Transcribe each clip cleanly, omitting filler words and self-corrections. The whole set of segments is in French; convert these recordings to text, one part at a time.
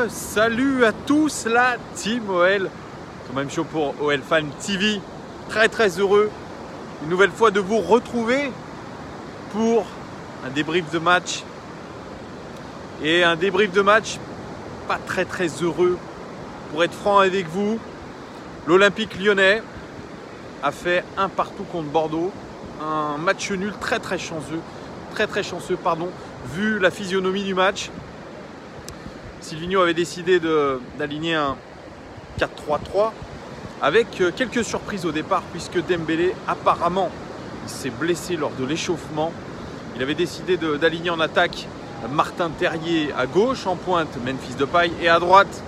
Salut à tous la team OL, c'est même chaud pour OL Fan TV. Très heureux une nouvelle fois de vous retrouver pour un débrief de match. Et un débrief de match pas très heureux pour être franc avec vous. L'Olympique Lyonnais a fait un partout contre Bordeaux, un match nul très chanceux, vu la physionomie du match. Silvino avait décidé d'aligner un 4-3-3 avec quelques surprises au départ puisque Dembélé apparemment s'est blessé lors de l'échauffement. Il avait décidé d'aligner en attaque Martin Terrier à gauche, en pointe Memphis Depay et à droite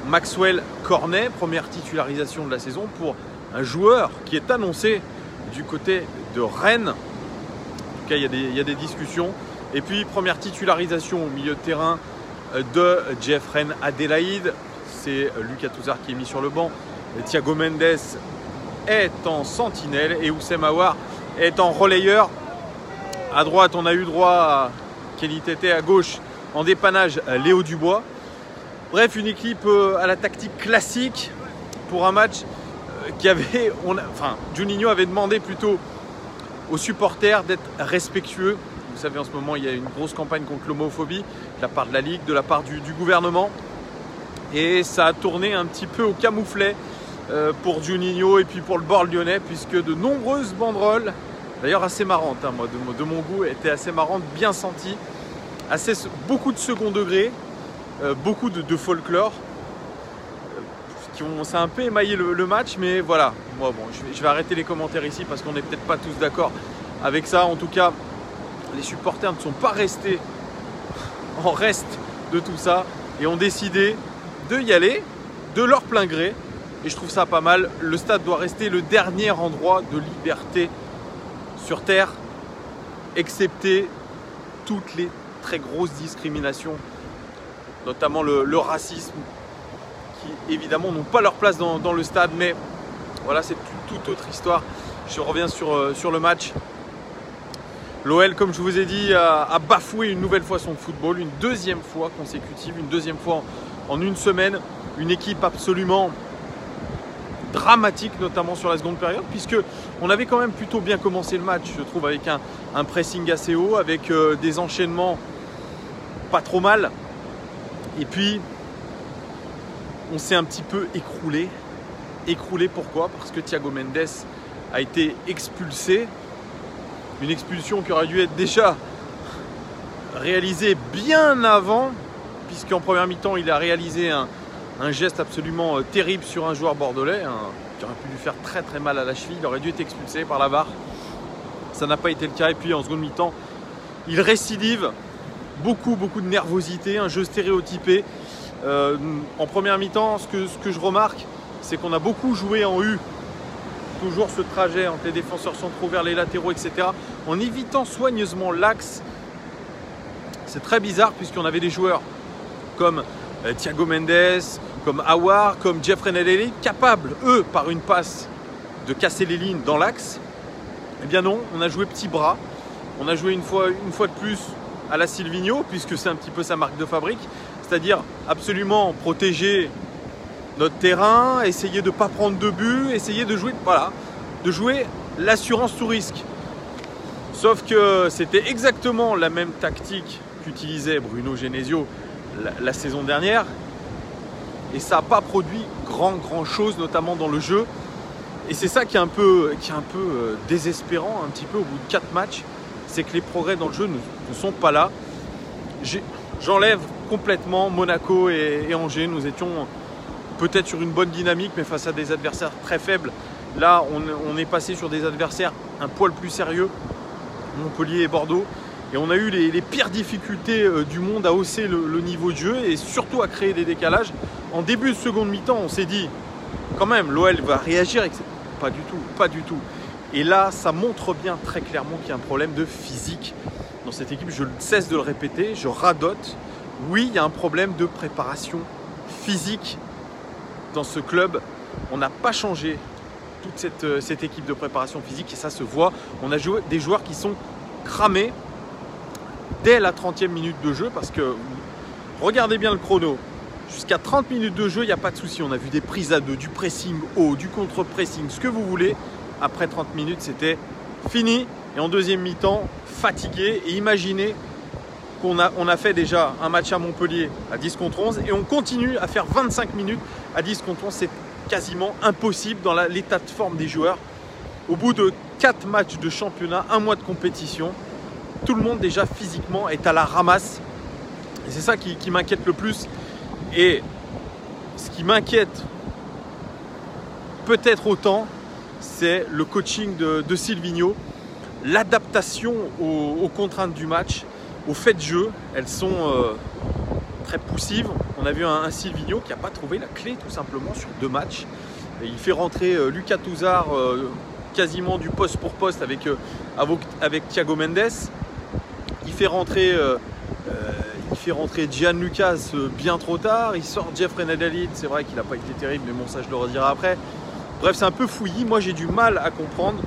Maxwell Cornet, première titularisation de la saison pour un joueur qui est annoncé du côté de Rennes. En tout cas, il y a des discussions. Et puis, première titularisation au milieu de terrain de Jeffrey Adélaïde. C'est Lucas Touzard qui est mis sur le banc. Thiago Mendes est en sentinelle et Oussem Aouar est en relayeur. À droite, on a eu droit à Kenny Tété, à gauche, en dépannage, Léo Dubois. Bref, une équipe à la tactique classique pour un match qui avait... Juninho avait demandé plutôt aux supporters d'être respectueux. Vous savez, en ce moment, il y a une grosse campagne contre l'homophobie de la part de la Ligue, de la part du gouvernement. Et ça a tourné un petit peu au camouflet pour Juninho et puis pour le bord lyonnais, puisque de nombreuses banderoles, d'ailleurs assez marrantes, moi, de mon goût, étaient assez marrantes, bien senties, beaucoup de second degré, beaucoup de folklore. Ça a un peu émaillé le match, mais voilà. Moi, bon, je vais arrêter les commentaires ici parce qu'on n'est peut-être pas tous d'accord avec ça. En tout cas, les supporters ne sont pas restés en reste de tout ça et ont décidé de y aller de leur plein gré. Et je trouve ça pas mal. Le stade doit rester le dernier endroit de liberté sur Terre, excepté toutes les très grosses discriminations, notamment le racisme, qui évidemment n'ont pas leur place dans le stade. Mais voilà, c'est toute autre histoire. Je reviens sur le match. L'OL, comme je vous ai dit, a bafoué une nouvelle fois son football, une deuxième fois consécutive, une deuxième fois en une semaine. Une équipe absolument dramatique, notamment sur la seconde période, puisque on avait quand même plutôt bien commencé le match, je trouve, avec un pressing assez haut, avec des enchaînements pas trop mal. Et puis, on s'est un petit peu écroulé. Écroulé pourquoi? Parce que Thiago Mendes a été expulsé. Une expulsion qui aurait dû être déjà réalisée bien avant, puisqu'en première mi-temps, il a réalisé un geste absolument terrible sur un joueur bordelais, qui aurait pu lui faire très mal à la cheville. Il aurait dû être expulsé par la VAR. Ça n'a pas été le cas. Et puis en seconde mi-temps, il récidive. Beaucoup de nervosité, un jeu stéréotypé. En première mi-temps, ce que je remarque, c'est qu'on a beaucoup joué en U. Toujours ce trajet entre les défenseurs centraux vers les latéraux, etc. En évitant soigneusement l'axe. C'est très bizarre puisqu'on avait des joueurs comme Thiago Mendes, comme Aouar, comme Jeffrey Adélaïde, capables, eux, par une passe, de casser les lignes dans l'axe. Eh bien non, on a joué petit bras. On a joué une fois de plus à la Silvino, puisque c'est un petit peu sa marque de fabrique. C'est-à-dire absolument protéger notre terrain, essayer de ne pas prendre de but, essayer de jouer, l'assurance sous risque. Sauf que c'était exactement la même tactique qu'utilisait Bruno Genesio la saison dernière. Et ça n'a pas produit grand chose, notamment dans le jeu. Et c'est ça qui est un peu désespérant, un petit peu au bout de 4 matchs. C'est que les progrès dans le jeu ne sont pas là. J'enlève complètement Monaco et Angers. Nous étions peut-être sur une bonne dynamique, mais face à des adversaires très faibles. Là, on est passé sur des adversaires un poil plus sérieux, Montpellier et Bordeaux. Et on a eu les pires difficultés du monde à hausser le niveau de jeu et surtout à créer des décalages. En début de seconde mi-temps, on s'est dit, quand même, l'OL va réagir. Pas du tout. Et là, ça montre bien très clairement qu'il y a un problème de physique dans cette équipe. Je ne cesse de le répéter, je radote. Oui, il y a un problème de préparation physique dans ce club. On n'a pas changé toute cette équipe de préparation physique et ça se voit. On a joué des joueurs qui sont cramés dès la 30e minute de jeu parce que regardez bien le chrono. Jusqu'à 30 minutes de jeu, il n'y a pas de souci. On a vu des prises à deux, du pressing haut, du contre-pressing, ce que vous voulez. Après 30 minutes, c'était fini. Et en deuxième mi-temps, fatigué. Et imaginez qu'on a fait déjà un match à Montpellier à 10 contre 11 et on continue à faire 25 minutes à 10 contre 11. C'est quasiment impossible dans l'état de forme des joueurs. Au bout de 4 matchs de championnat, 1 mois de compétition, tout le monde déjà physiquement est à la ramasse. Et c'est ça qui m'inquiète le plus. Et ce qui m'inquiète peut-être autant, c'est le coaching de Silvinho, l'adaptation aux contraintes du match, aux faits de jeu. Elles sont très poussives. On a vu un Silvinho qui n'a pas trouvé la clé tout simplement sur 2 matchs. Et il fait rentrer Lucas Touzard quasiment du poste pour poste avec Thiago Mendes. Il fait rentrer Gianluca bien trop tard. Il sort Jeffrey Nadalid. C'est vrai qu'il n'a pas été terrible, mais bon, ça je le redirai après. Bref, c'est un peu fouillis. Moi, j'ai du mal à comprendre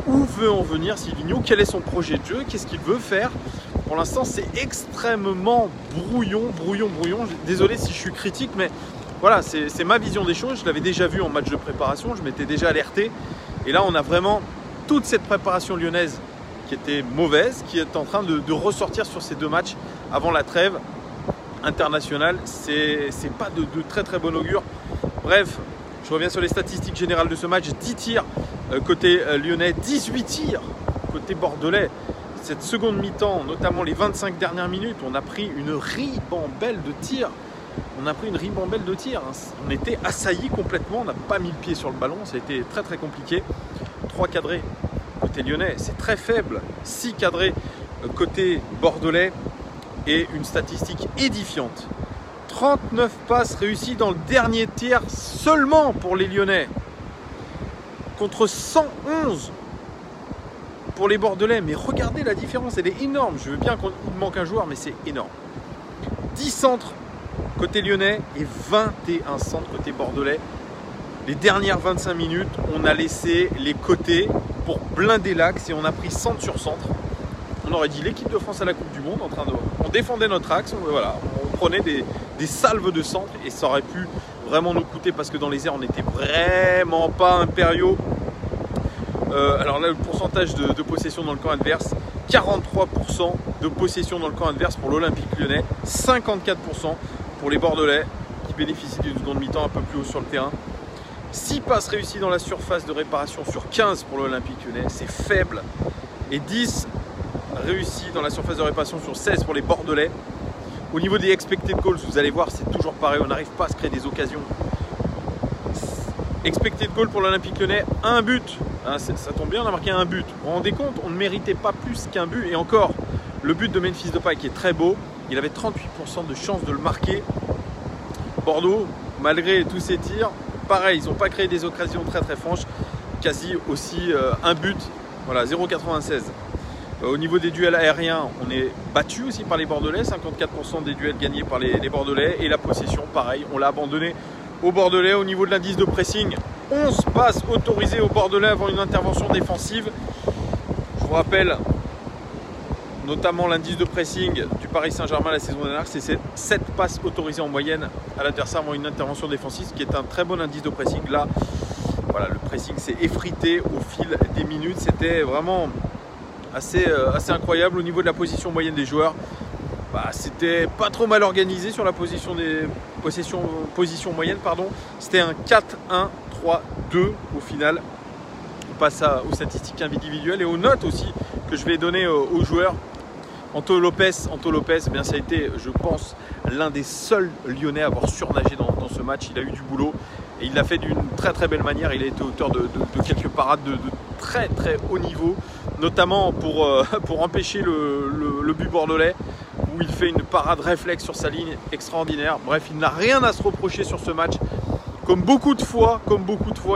où veut en venir Silvinho, quel est son projet de jeu, qu'est-ce qu'il veut faire. Pour l'instant, c'est extrêmement brouillon. Désolé si je suis critique, mais voilà, c'est ma vision des choses. Je l'avais déjà vu en match de préparation, je m'étais déjà alerté. Et là, on a vraiment toute cette préparation lyonnaise qui était mauvaise, qui est en train de ressortir sur ces 2 matchs avant la trêve internationale. C'est pas de très très bon augure. Bref, je reviens sur les statistiques générales de ce match. 10 tirs côté lyonnais, 18 tirs côté bordelais. Cette seconde mi-temps, notamment les 25 dernières minutes, on a pris une ribambelle de tirs. On était assaillis complètement, on n'a pas mis le pied sur le ballon, ça a été très très compliqué. 3 cadrés côté lyonnais, c'est très faible. 6 cadrés côté bordelais et une statistique édifiante. 39 passes réussies dans le dernier tiers seulement pour les Lyonnais, contre 111 pour les Bordelais. Mais regardez la différence, elle est énorme. Je veux bien qu'il manque un joueur, mais c'est énorme. 10 centres côté lyonnais et 21 centres côté bordelais. Les dernières 25 minutes, on a laissé les côtés pour blinder l'axe et on a pris centre sur centre. On aurait dit l'équipe de France à la Coupe du Monde on défendait notre axe, on prenait des salves de centre et ça aurait pu vraiment nous coûter parce que dans les airs, on n'était vraiment pas impériaux. Alors là, le pourcentage de possession dans le camp adverse, 43% de possession dans le camp adverse pour l'Olympique Lyonnais, 54% pour les Bordelais qui bénéficient d'une seconde mi-temps un peu plus haut sur le terrain. 6 passes réussies dans la surface de réparation sur 15 pour l'Olympique Lyonnais, c'est faible. Et 10 réussis dans la surface de réparation sur 16 pour les Bordelais. Au niveau des expected goals, vous allez voir, c'est toujours pareil, on n'arrive pas à se créer des occasions. Expected goal pour l'Olympique Lyonnais, 1 but. Hein, ça tombe bien, on a marqué 1 but. Vous vous rendez compte, on ne méritait pas plus qu'un but. Et encore, le but de Memphis Depay qui est très beau, il avait 38% de chance de le marquer. Bordeaux, malgré tous ses tirs, pareil, ils n'ont pas créé des occasions très très franches. Quasi aussi 1 but, voilà, 0,96. Au niveau des duels aériens, on est battu aussi par les Bordelais, 54% des duels gagnés par les Bordelais. Et la possession, pareil, on l'a abandonné aux Bordelais. Au niveau de l'indice de pressing, 11 passes autorisées aux Bordelais avant une intervention défensive. Je vous rappelle notamment l'indice de pressing du Paris Saint-Germain la saison dernière, c'est 7 passes autorisées en moyenne à l'adversaire avant une intervention défensive, ce qui est un très bon indice de pressing. Là, voilà, le pressing s'est effrité au fil des minutes. C'était vraiment assez incroyable. Au niveau de la position moyenne des joueurs, c'était pas trop mal organisé sur la position moyenne. C'était un 4-1-3-2 au final. On passe aux statistiques individuelles et aux notes aussi que je vais donner aux joueurs. Anto Lopez, eh bien, ça a été, je pense, l'un des seuls Lyonnais à avoir surnagé dans ce match. Il a eu du boulot et il l'a fait d'une très très belle manière. Il a été auteur de quelques parades de très très haut niveau, notamment pour empêcher le but bordelais, où il fait une parade réflexe sur sa ligne extraordinaire. Bref, il n'a rien à se reprocher sur ce match. Comme beaucoup de fois,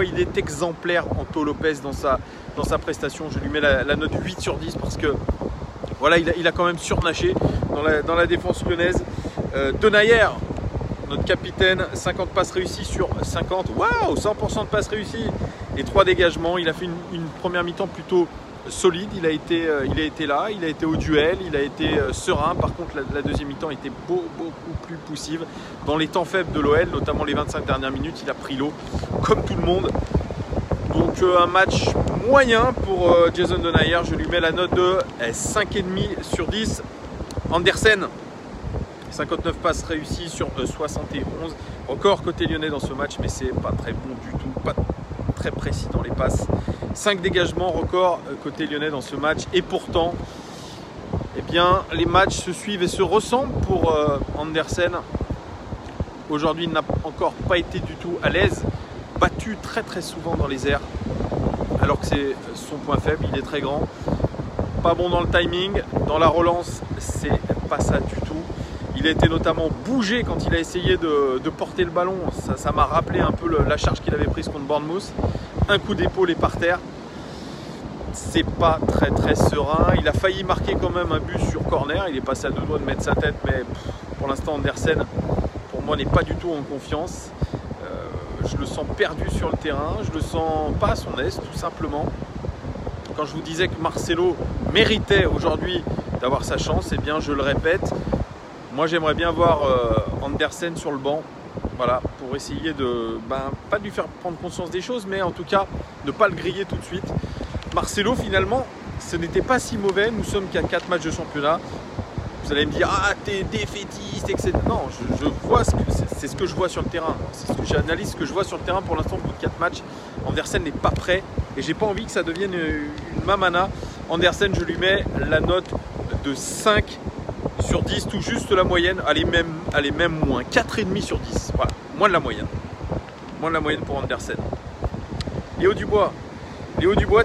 il est exemplaire, Anto Lopez, dans sa prestation. Je lui mets la note 8 sur 10 parce que voilà, il a quand même surnagé dans la défense lyonnaise. Denayer, notre capitaine, 50 passes réussies sur 50. Waouh, 100% de passes réussies et 3 dégagements. Il a fait une première mi-temps plutôt solide, il a été là, il a été au duel, il a été serein. Par contre, la deuxième mi-temps était beaucoup plus poussive. Dans les temps faibles de l'OL, notamment les 25 dernières minutes, il a pris l'eau, comme tout le monde. Donc un match moyen pour Jason Denayer. Je lui mets la note de 5,5 sur 10. Andersen, 59 passes réussies sur 71. Record côté lyonnais dans ce match, mais c'est pas très bon du tout, pas très précis dans les passes. 5 dégagements, record côté lyonnais dans ce match. Et pourtant, eh bien, les matchs se suivent et se ressemblent pour Andersen. Aujourd'hui, il n'a encore pas été du tout à l'aise. Battu très souvent dans les airs, alors que c'est son point faible. Il est très grand. Pas bon dans le timing. Dans la relance, c'est pas ça du tout. Il a été notamment bougé quand il a essayé de porter le ballon. Ça m'a rappelé un peu la charge qu'il avait prise contre Bournemouth. Un coup d'épaule et par terre. C'est pas très serein. Il a failli marquer quand même un but sur corner. Il est passé à 2 doigts de mettre sa tête, mais pour l'instant Andersen, pour moi, n'est pas du tout en confiance. Je le sens perdu sur le terrain. Je le sens pas à son aise, tout simplement. Quand je vous disais que Marcelo méritait aujourd'hui d'avoir sa chance, eh bien je le répète. Moi, j'aimerais bien voir Andersen sur le banc, voilà, pour essayer de, pas de lui faire prendre conscience des choses, mais en tout cas, ne pas le griller tout de suite. Marcelo, finalement, ce n'était pas si mauvais. Nous sommes qu'à 4 matchs de championnat. Vous allez me dire, ah, t'es défaitiste, etc. Non, je vois c'est ce que je vois sur le terrain. C'est ce que j'analyse, ce que je vois sur le terrain pour l'instant, au bout de 4 matchs. Andersen n'est pas prêt et j'ai pas envie que ça devienne une mamana. Andersen, je lui mets la note de 5 sur 10, tout juste la moyenne, allez même moins, 4,5 sur 10, voilà, moins de la moyenne. Moins de la moyenne pour Andersen. Léo Dubois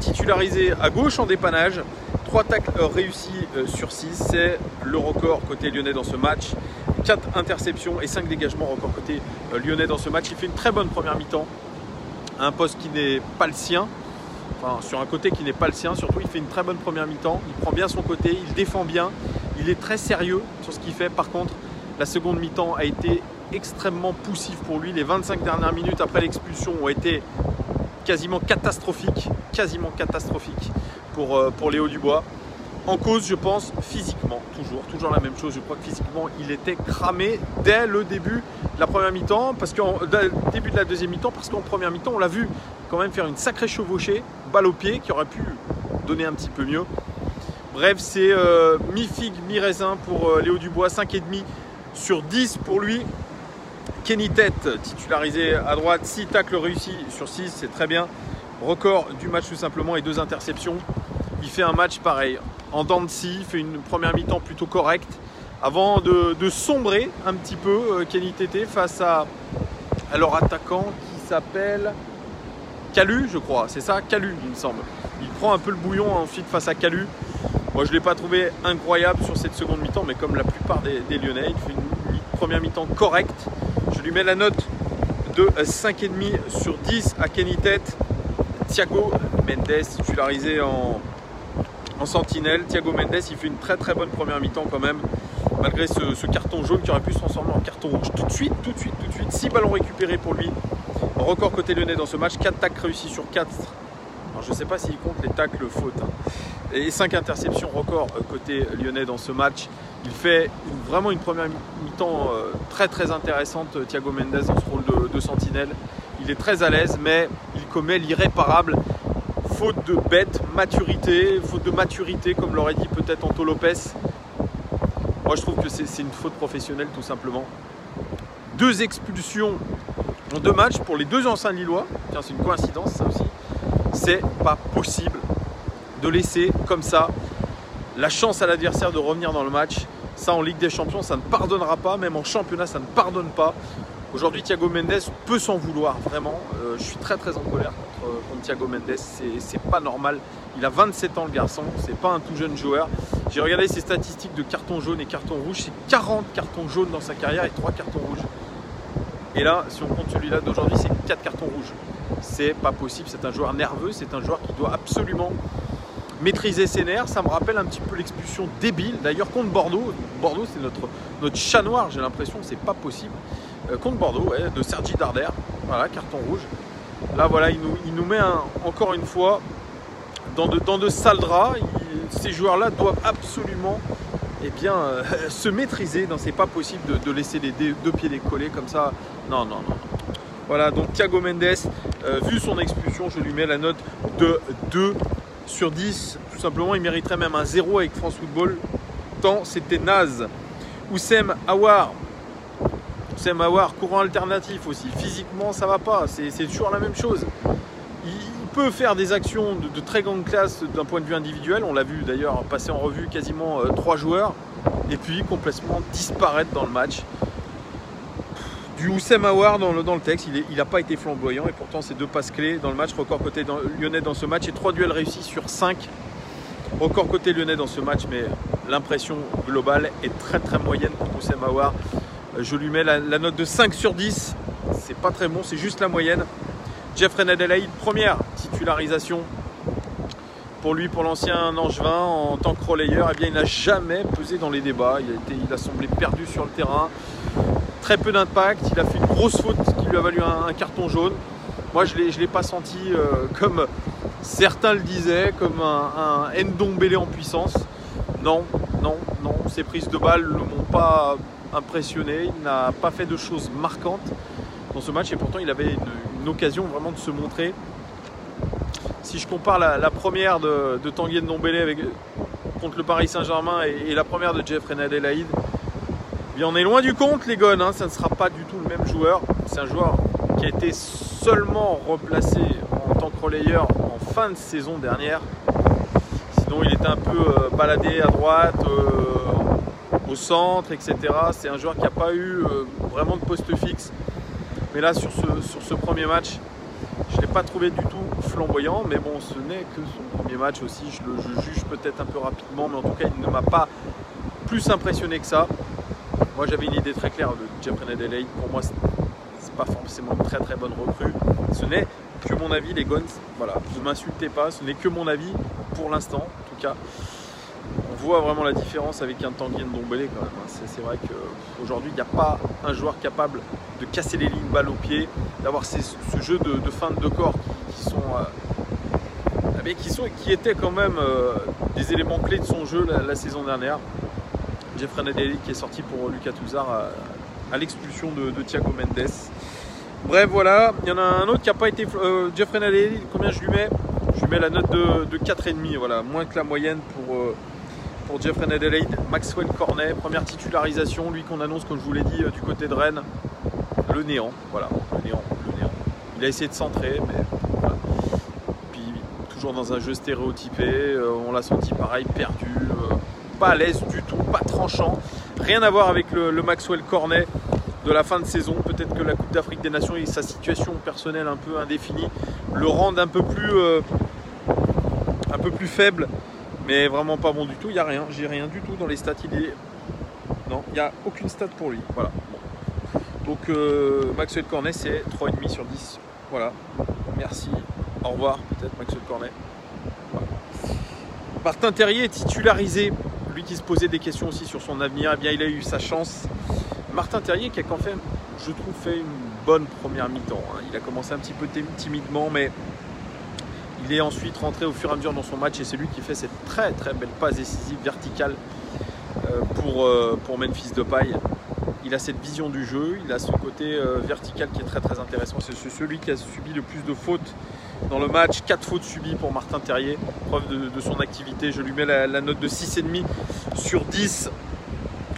titularisé à gauche en dépannage, 3 tacles réussis sur 6, c'est le record côté lyonnais dans ce match. 4 interceptions et 5 dégagements, record côté lyonnais dans ce match. Il fait une très bonne première mi-temps, à un poste qui n'est pas le sien. Enfin, sur un côté qui n'est pas le sien, surtout il fait une très bonne première mi-temps, il prend bien son côté, il défend bien, il est très sérieux sur ce qu'il fait. Par contre, la seconde mi-temps a été extrêmement poussive pour lui. Les 25 dernières minutes après l'expulsion ont été quasiment catastrophiques pour Léo Dubois. En cause, je pense, physiquement, toujours la même chose. Je crois que physiquement, il était cramé dès le début de la première mi-temps, début de la deuxième mi-temps, parce qu'en première mi-temps, on l'a vu quand même faire une sacrée chevauchée, balle au pied, qui aurait pu donner un petit peu mieux. Bref, c'est mi-figue, mi-raisin pour Léo Dubois, 5,5 sur 10 pour lui. Kenny Tête, titularisé à droite, 6 tacles réussis sur 6, c'est très bien. Record du match tout simplement et 2 interceptions. Il fait un match pareil, en dents de scie, il fait une première mi-temps plutôt correcte, avant de sombrer un petit peu Kenny Tête face à leur attaquant qui s'appelle Calu, je crois, c'est ça, Calu il me semble. Il prend un peu le bouillon ensuite face à Calu. Moi je ne l'ai pas trouvé incroyable sur cette seconde mi-temps, mais comme la plupart des Lyonnais, il fait une première mi-temps correcte. Je lui mets la note de 5,5 sur 10 à Kenny Tête. Thiago Mendes, titularisé en sentinelle. Thiago Mendes, il fait une très bonne première mi-temps quand même, malgré ce carton jaune qui aurait pu se transformer en carton rouge. Tout de suite. 6 ballons récupérés pour lui. Record côté lyonnais dans ce match, 4 tacles réussis sur 4. Alors, je ne sais pas s'il compte les tacles fautes. Et 5 interceptions, record côté lyonnais dans ce match. Il fait vraiment une première mi-temps très intéressante, Thiago Mendes, dans ce rôle de sentinelle. Il est très à l'aise, mais il commet l'irréparable. Faute de bête, faute de maturité, comme l'aurait dit peut-être Anto Lopez. Moi, je trouve que c'est une faute professionnelle, tout simplement. 2 expulsions en 2 matchs pour les 2 anciens Lillois. Tiens, c'est une coïncidence, ça aussi. C'est pas possible de laisser comme ça la chance à l'adversaire de revenir dans le match. Ça, en Ligue des Champions, ça ne pardonnera pas. Même en championnat, ça ne pardonne pas. Aujourd'hui, Thiago Mendes peut s'en vouloir, vraiment. Je suis très en colère contre Thiago Mendes. C'est pas normal. Il a 27 ans, le garçon. C'est pas un tout jeune joueur. J'ai regardé ses statistiques de cartons jaunes et cartons rouges. C'est 40 cartons jaunes dans sa carrière et 3 cartons rouges. Et là, si on compte celui-là d'aujourd'hui, c'est 4 cartons rouges. C'est pas possible. C'est un joueur nerveux. C'est un joueur qui doit absolument maîtriser ses nerfs. Ça me rappelle un petit peu l'expulsion débile. D'ailleurs, contre Bordeaux. Bordeaux, c'est notre chat noir. J'ai l'impression que c'est pas possible. Contre Bordeaux, ouais, de Sergi Darder. Voilà, carton rouge. Là, voilà, il nous met encore une fois dans de sales draps. Ces joueurs-là doivent absolument se maîtriser. Non, c'est pas possible de laisser les deux pieds décollés comme ça. Non, non, non. Voilà, donc Thiago Mendes, vu son expulsion, je lui mets la note de 2 sur 10. Tout simplement, il mériterait même un 0 avec France Football, tant c'était naze. Oussem Aouar, courant alternatif aussi. Physiquement, ça va pas. C'est toujours la même chose. Il peut faire des actions de très grande classe d'un point de vue individuel. On l'a vu d'ailleurs passer en revue quasiment 3 joueurs. Et puis complètement disparaître dans le match. Du Oussem Aouar dans le texte, il n'a pas été flamboyant. Et pourtant, c'est 2 passes clés dans le match. Record côté lyonnais dans ce match. Et 3 duels réussis sur 5. Record côté lyonnais dans ce match. Mais l'impression globale est très très moyenne pour Oussem Aouar. Je lui mets la note de 5 sur 10. C'est pas très bon, c'est juste la moyenne. Jeffrey Adelaide, première titularisation pour lui, pour l'ancien Angevin en tant que relayeur. Eh bien, il n'a jamais pesé dans les débats. Il a semblé perdu sur le terrain. Très peu d'impact. Il a fait une grosse faute qui lui a valu un carton jaune. Moi, je ne l'ai pas senti comme certains le disaient, comme un Ndombele en puissance. Non, non, non. Ses prises de balles ne m'ont pas impressionné. Il n'a pas fait de choses marquantes dans ce match et pourtant il avait une occasion vraiment de se montrer. Si je compare la première de Tanguy Ndombele contre le Paris Saint-Germain et la première de Jeffrey Adelaide, bien on est loin du compte les gones, hein. Ça ne sera pas du tout le même joueur. C'est un joueur qui a été seulement replacé en tant que relayeur en fin de saison dernière. Sinon il était un peu baladé à droite, au centre, etc. C'est un joueur qui n'a pas eu vraiment de poste fixe. Mais là, sur ce premier match, je ne l'ai pas trouvé du tout flamboyant. Mais bon, ce n'est que son premier match aussi. Je le juge peut-être un peu rapidement. Mais en tout cas, il ne m'a pas plus impressionné que ça. Moi, j'avais une idée très claire de Jeffrey Adelaide. Pour moi, ce n'est pas forcément une très très bonne recrue. Ce n'est que mon avis, les Guns. Voilà, ne m'insultez pas. Ce n'est que mon avis pour l'instant, en tout cas. On voit vraiment la différence avec un Tanguy Ndombele quand même. C'est vrai qu'aujourd'hui, il n'y a pas un joueur capable de casser les lignes balles au pied, d'avoir ce jeu de feinte de corps qui étaient quand même des éléments clés de son jeu la saison dernière. Jeffrey Adelaide qui est sorti pour Lucas Touzard à l'expulsion de Thiago Mendes. Bref, voilà. Il y en a un autre qui n'a pas été... Jeffrey Adelaide, combien je lui mets? Je lui mets la note de 4,5. Voilà, moins que la moyenne pour Jeffrey Adelaide. Maxwell Cornet, première titularisation, lui qu'on annonce, comme je vous l'ai dit, du côté de Rennes, le néant, voilà, le néant. Il a essayé de centrer, mais voilà. Puis toujours dans un jeu stéréotypé, on l'a senti pareil, perdu, pas à l'aise du tout, pas tranchant, rien à voir avec le Maxwell Cornet de la fin de saison. Peut-être que la Coupe d'Afrique des Nations et sa situation personnelle un peu indéfinie le rendent un peu plus faible. Mais vraiment pas bon du tout, il n'y a rien, j'ai rien du tout dans les stats, non, il n'y a aucune stat pour lui, voilà. Donc Maxwell Cornet c'est 3,5 sur 10, voilà, merci, au revoir peut-être Maxwell Cornet. Voilà. Martin Terrier est titularisé, lui qui se posait des questions aussi sur son avenir, eh bien il a eu sa chance. Martin Terrier qui a quand même, je trouve, fait une bonne première mi-temps, hein. Il a commencé un petit peu timidement, mais il est ensuite rentré au fur et à mesure dans son match et c'est lui qui fait cette très très belle passe décisive verticale pour Memphis Depay. Il a cette vision du jeu, il a ce côté vertical qui est très très intéressant. C'est celui qui a subi le plus de fautes dans le match, 4 fautes subies pour Martin Terrier, preuve de son activité. Je lui mets la note de 6,5 sur 10.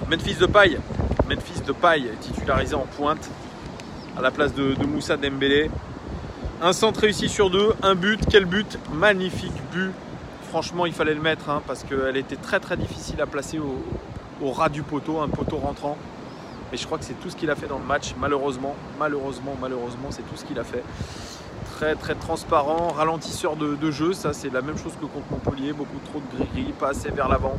Memphis Depay est titularisé en pointe à la place de Moussa Dembélé. Un centre réussi sur 2, un but, quel but, magnifique but. Franchement, il fallait le mettre hein, parce qu'elle était très très difficile à placer au ras du poteau, un poteau rentrant. Mais je crois que c'est tout ce qu'il a fait dans le match, malheureusement, c'est tout ce qu'il a fait. Très très transparent, ralentisseur de jeu, ça c'est la même chose que contre Montpellier, beaucoup trop de gris-gris, pas assez vers l'avant.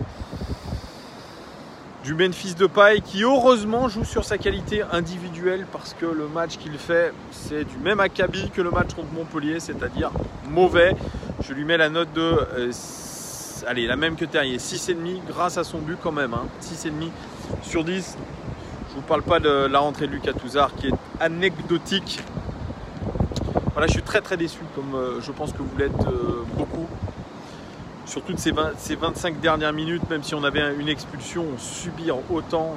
Du Memphis Depay qui heureusement joue sur sa qualité individuelle parce que le match qu'il fait c'est du même acabit que le match contre Montpellier, c'est-à-dire mauvais. Je lui mets la note de allez, la même que Terrier, 6,5 grâce à son but quand même, hein, 6,5 sur 10. Je ne vous parle pas de la rentrée de Lucas Touzard qui est anecdotique. Voilà, je suis très très déçu comme je pense que vous l'êtes beaucoup. sur toutes ces 25 dernières minutes, même si on avait une expulsion, subir autant,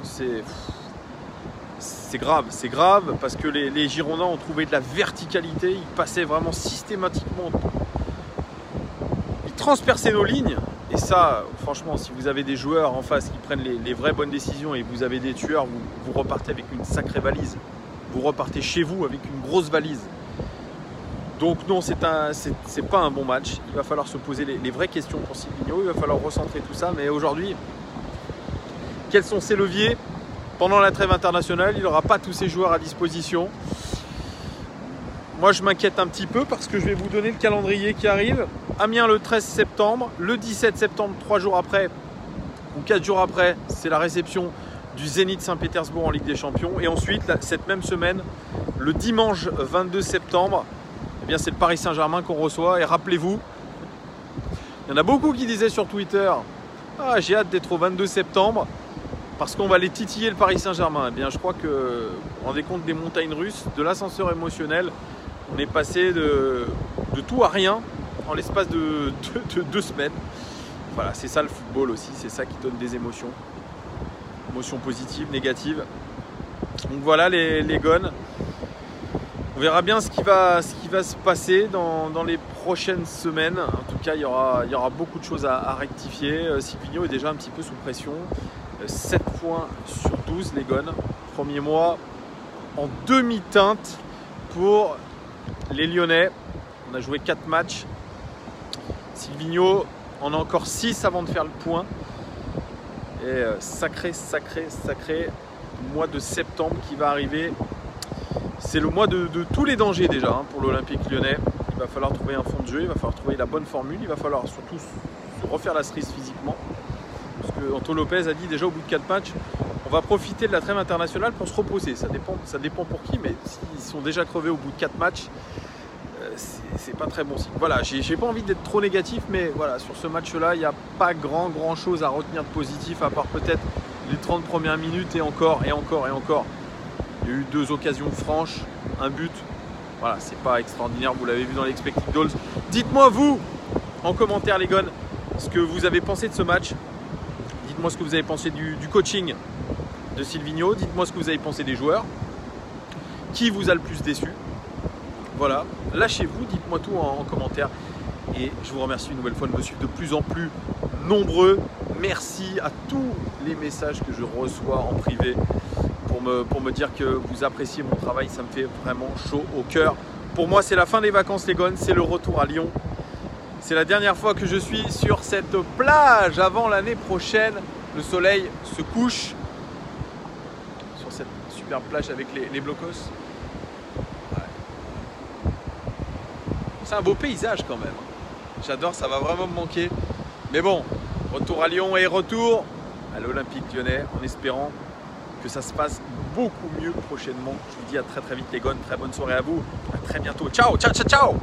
c'est grave parce que les Girondins ont trouvé de la verticalité, ils passaient vraiment systématiquement, ils transperçaient nos lignes. Et ça, franchement, si vous avez des joueurs en face qui prennent les vraies bonnes décisions et vous avez des tueurs, vous repartez avec une sacrée valise. Vous repartez chez vous avec une grosse valise. Donc non, c'est pas un bon match. Il va falloir se poser les vraies questions pour Silvinho. Il va falloir recentrer tout ça. Mais aujourd'hui, quels sont ses leviers? Pendant la trêve internationale, il n'aura pas tous ses joueurs à disposition. Moi, je m'inquiète un petit peu parce que je vais vous donner le calendrier qui arrive. Amiens le 13 septembre, le 17 septembre, 3 jours après, ou 4 jours après, c'est la réception du Zénith Saint-Pétersbourg en Ligue des Champions. Et ensuite, cette même semaine, le dimanche 22 septembre, eh bien, c'est le Paris Saint-Germain qu'on reçoit. Et rappelez-vous, il y en a beaucoup qui disaient sur Twitter « Ah, j'ai hâte d'être au 22 septembre parce qu'on va les titiller le Paris Saint-Germain. » Eh bien, je crois que vous vous rendez compte des montagnes russes, de l'ascenseur émotionnel. On est passé de tout à rien en l'espace de 2 semaines. Voilà, c'est ça le football aussi, c'est ça qui donne des émotions. Émotions positives, négatives. Donc voilà les gones. On verra bien ce qui va se passer dans les prochaines semaines. En tout cas, il y aura beaucoup de choses à rectifier. Silvinho est déjà un petit peu sous pression. 7 points sur 12 les gones. Premier mois en demi-teinte pour les Lyonnais. On a joué 4 matchs. Silvinho en a encore 6 avant de faire le point. Et sacré mois de septembre qui va arriver. C'est le mois de tous les dangers déjà pour l'Olympique lyonnais. Il va falloir trouver un fond de jeu, il va falloir trouver la bonne formule, il va falloir surtout se refaire la cerise physiquement. Parce que Anto Lopez a dit déjà au bout de 4 matchs, on va profiter de la trêve internationale pour se reposer. Ça dépend pour qui, mais s'ils sont déjà crevés au bout de 4 matchs, c'est pas très bon signe. Voilà, j'ai pas envie d'être trop négatif, mais voilà, sur ce match-là, il n'y a pas grand chose à retenir de positif, à part peut-être les 30 premières minutes et encore. Il y a eu 2 occasions franches, un but. Voilà, c'est pas extraordinaire, vous l'avez vu dans l'expected goals. Dites-moi vous, en commentaire les gones, ce que vous avez pensé de ce match. Dites-moi ce que vous avez pensé du coaching de Silvinho. Dites-moi ce que vous avez pensé des joueurs. Qui vous a le plus déçu? Voilà, lâchez-vous, dites-moi tout en commentaire. Et je vous remercie une nouvelle fois de me suivre de plus en plus nombreux. Merci à tous les messages que je reçois en privé pour me dire que vous appréciez mon travail. Ça me fait vraiment chaud au cœur. Pour moi, c'est la fin des vacances les gones, c'est le retour à Lyon. C'est la dernière fois que je suis sur cette plage avant l'année prochaine. Le soleil se couche sur cette superbe plage avec les blocos. C'est un beau paysage quand même. J'adore, ça va vraiment me manquer. Mais bon, retour à Lyon et retour à l'Olympique lyonnais en espérant que ça se passe beaucoup mieux prochainement. Je vous dis à très vite les gones, très bonne soirée à vous. À très bientôt. Ciao, ciao, ciao, ciao.